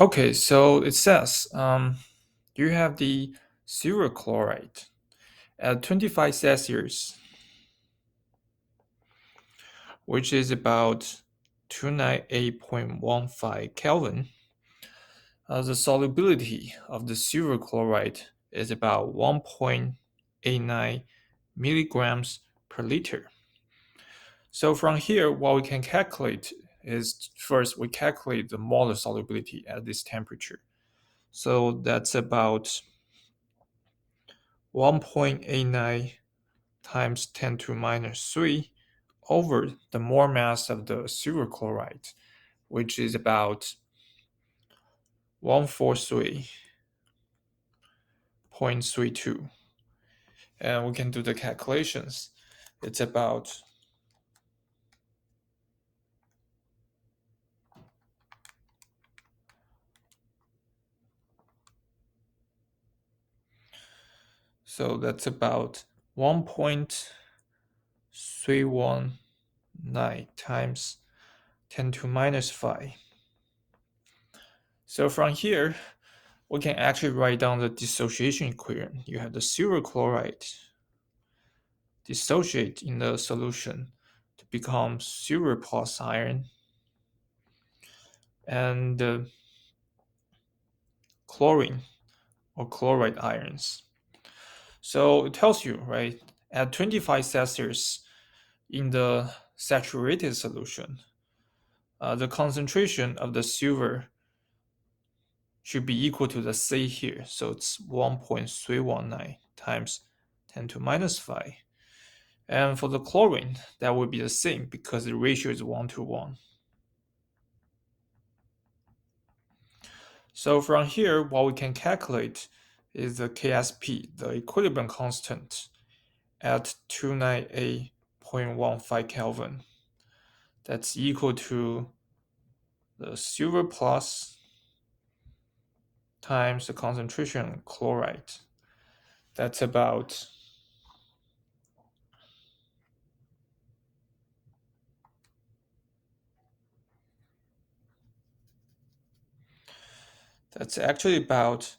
Okay, so it says you have the silver chloride at 25 Celsius, which is about 298.15 Kelvin. The solubility of the silver chloride is about 1.89 milligrams per liter. So from here, what we can calculate is first we calculate the molar solubility at this temperature. So that's about 1.89 times 10 to minus 3 over the mole mass of the silver chloride, which is about 143.32. And we can do the calculations. It's about so that's about 1.319 times 10 to minus 5. So from here, we can actually write down the dissociation equation. You have the silver chloride dissociate in the solution to become silver plus iron, and chlorine or chloride ions. So it tells you, right, at 25 Celsius in the saturated solution, the concentration of the silver should be equal to the C here. So it's 1.319 times 10 to minus 5. And for the chlorine, that would be the same because the ratio is 1 to 1. So from here, what we can calculate is the KSP, the equilibrium constant, at 298.15 Kelvin. That's equal to the silver plus times the concentration of chloride. That's about actually about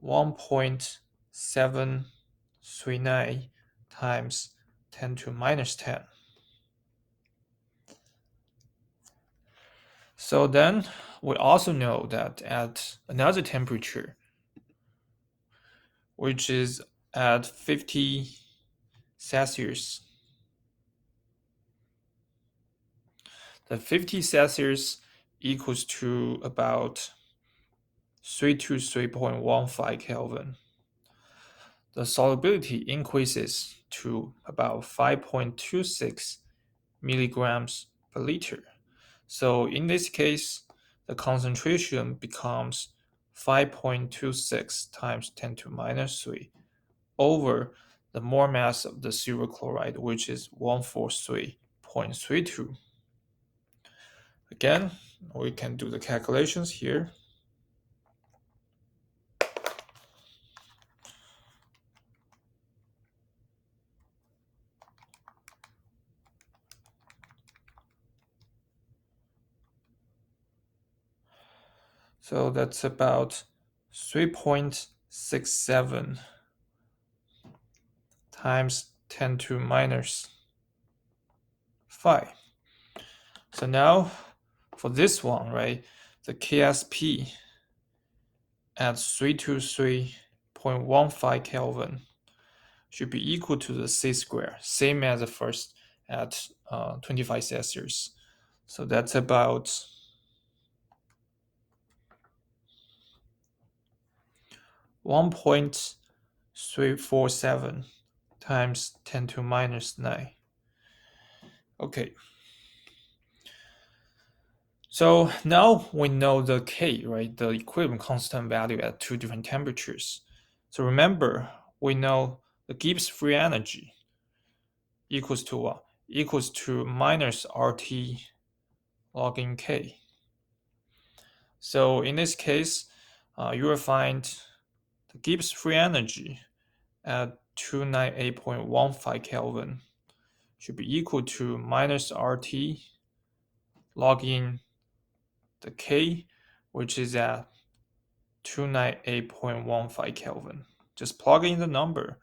1.739 times 10 to minus 10. So then we also know that at another temperature, which is at 50 Celsius, the 50 Celsius equals to about 323.15 Kelvin. The solubility increases to about 5.26 milligrams per liter. So in this case, the concentration becomes 5.26 times 10 to minus 3 over the mole mass of the silver chloride, which is 143.32. Again, we can do the calculations here. So that's about 3.67 times 10 to minus 5. So now for this one, right, the KSP at 323.15 Kelvin should be equal to the C square, same as the first at 25 Celsius. So that's about 1.347 times 10 to minus 9. Okay. So now we know the K, right? The equilibrium constant value at two different temperatures. So remember, we know the Gibbs free energy equals to what? Equals to minus RT log in K. So in this case, you will find the Gibbs free energy at 298.15 Kelvin should be equal to minus RT log in the K, which is at 298.15 Kelvin. Just plug in the number,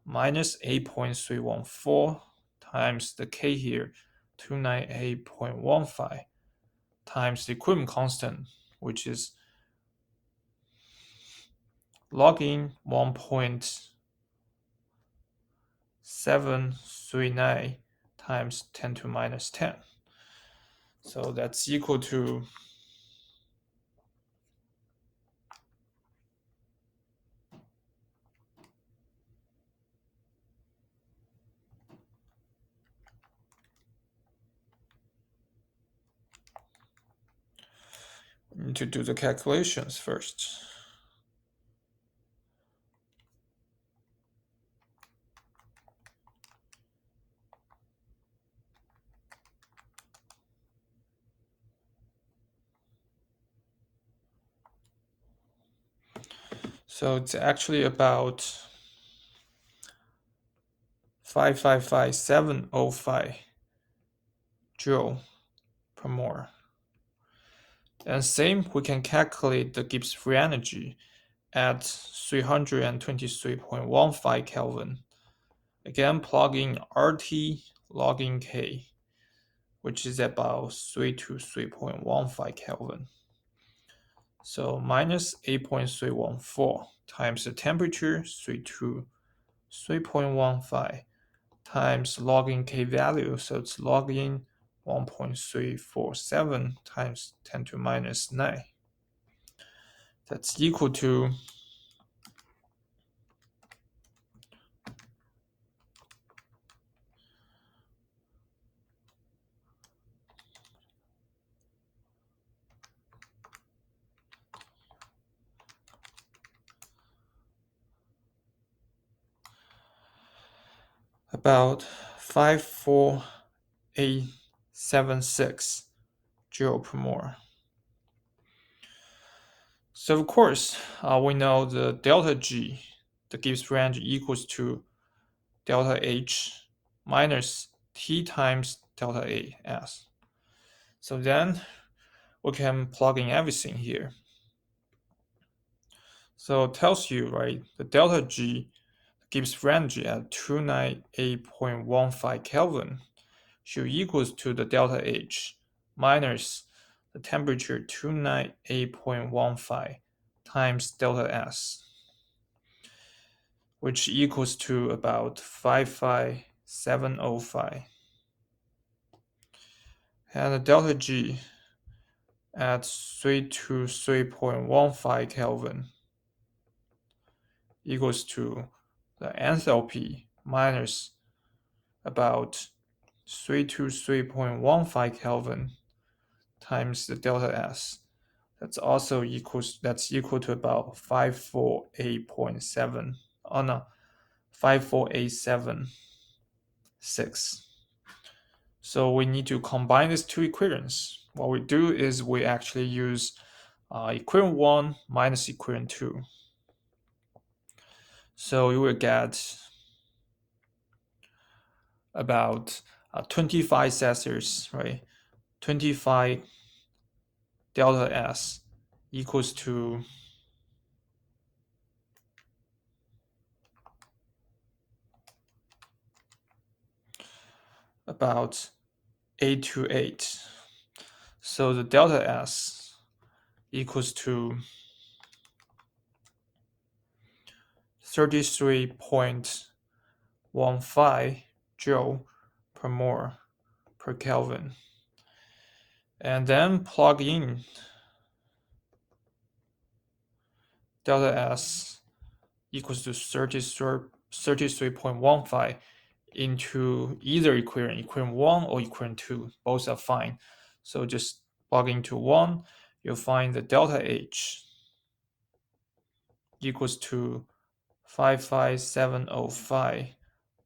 minus 8.314 times the K here, 298.15 times the equipment constant, which is log in 1.739 times 10 to minus 10. So that's equal to need to do the calculations first. So it's actually about 555,705 joule per mole. And same, we can calculate the Gibbs free energy at 323.15 Kelvin. Again, plug in RT, log in K, which is about 323.15 Kelvin. So minus 8.314 times the temperature, 323.15 times log in K value, so it's log in 1.347 times 10 to minus 9. That's equal to about 54876 joule per mole. So of course, we know the delta G, the Gibbs free energy, equals to delta H minus T times delta AS. So then we can plug in everything here. So it tells you, right, the delta G, Gibbs free energy at 298.15 Kelvin should equals to the delta H minus the temperature 298.15 times delta S, which equals to about 55705. And the delta G at 323.15 Kelvin equals to the enthalpy minus about 323.15 Kelvin times the delta S. That's equal to about 548.7. Oh no, 54876. So we need to combine these two equations. What we do is we actually use equation 1 minus equation 2. So you will get about 25 Celsius, right? 25 delta S equals to about 828. So the delta S equals to 33.15 joule per mole per Kelvin. And then plug in delta S equals to 33.15 into either equation 1 or equation 2. Both are fine. So just plug into 1, you'll find the delta H equals to 55705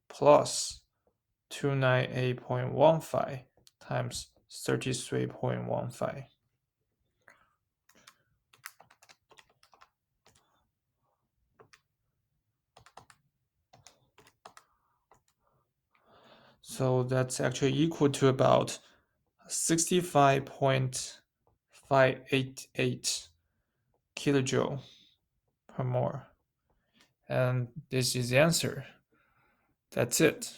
plus 298.15 times 33.15. So that's actually equal to about 65.5 0.588 kilojoule per mole. And this is the answer. That's it.